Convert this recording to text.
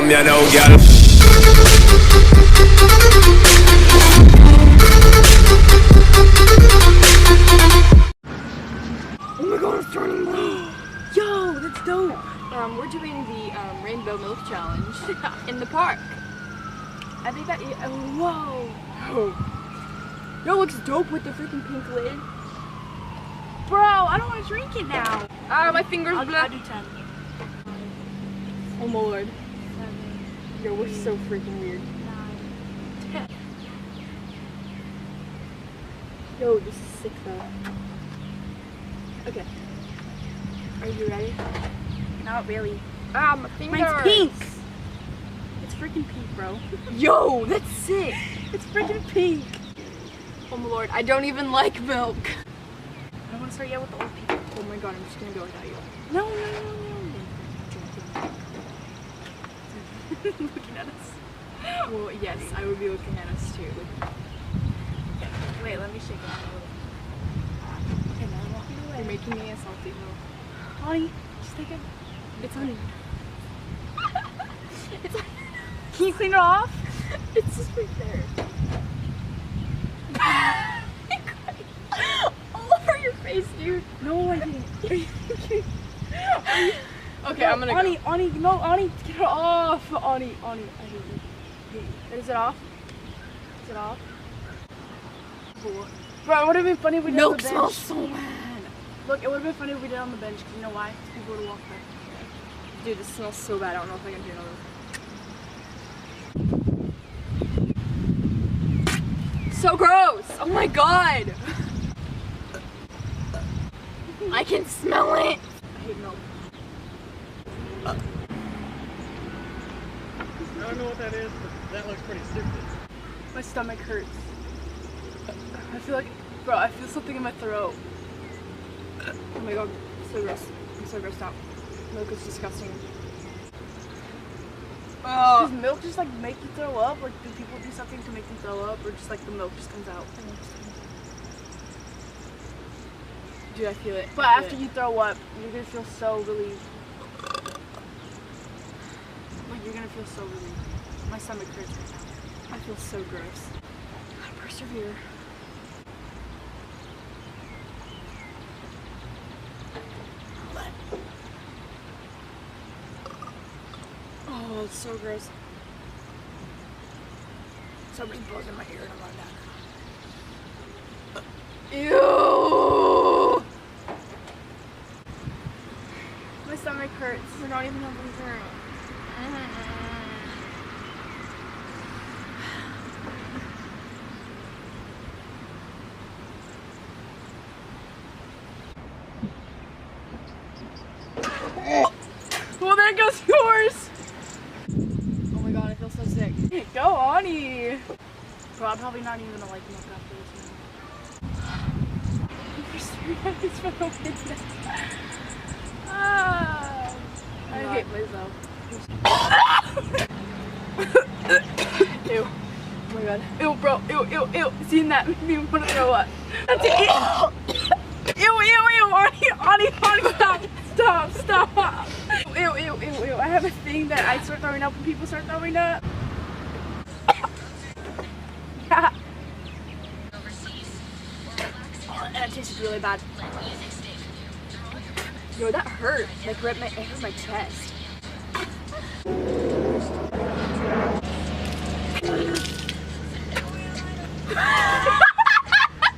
from you now, girl. Oh my god, it's turning blue. Yo, that's dope. We're doing the rainbow milk challenge in the park. I think that. Whoa. Yo, it looks dope with the freaking pink lid. Bro, I don't want to drink it now. My fingers bled. I'll do 10. Oh my lord. 7. Yo, we're so freaking weird. 9. 10. Yo, this is sick though. Okay. Are you ready? Not really. My fingers. Mine's pink. It's freaking pink, bro. Yo, that's sick. It's freaking pink. Oh my lord, I don't even like milk. I don't want to start yet with the old people. Oh my god, I'm just gonna go without you. No. Looking at us. Well, yes, I would be looking at us too. Wait, let me shake it out a little. Okay, now I'm walking away. You're making me a salty milk. Honey, just take it. It's on. Can you clean it off? It's just right there. All over your face, dude. No, I didn't. Okay, I'm gonna go. Ani, no, Ani, get it off. Ani, I hate you. Is it off? Is it off? Bro, it would have been funny if we did Milk on the bench. smells so bad. Look, it would have been funny if we did it on the bench, because you know why? People would have walked back. Dude, this smells so bad. I don't know if I can do another. So gross! Oh my god! I can smell it! I hate milk. I don't know what that is, but that looks pretty stupid. My stomach hurts. I feel like, bro, I feel something in my throat. Oh my god, so gross. I'm so grossed out. Milk is disgusting. Does milk just like make you throw up? Like, do people do something to make them throw up, or just like the milk just comes out? Dude, I feel it. But after you throw up, you're gonna feel so relieved. Like, you're gonna feel so relieved. My stomach hurts right now. I feel so gross. Gotta persevere. Oh, it's so gross. Somebody's buzzing my ear and I'm on that. Ew! My stomach hurts. We're not even having dessert. Well, there goes yours! Oh my god, I feel so sick. Go, Ani! Bro, I'm probably not even gonna like milk after this now. You're serious for the window. Ah! I hate myself. Ew. Oh my god. Ew, bro. Ew. Seeing that made me want to throw up. That's it. Ew. Ani, stop. Ew. I have a thing that I start throwing up when people start throwing up. Yeah. Oh, that tasted really bad. Yo, that hurt. Like, it hurt my chest.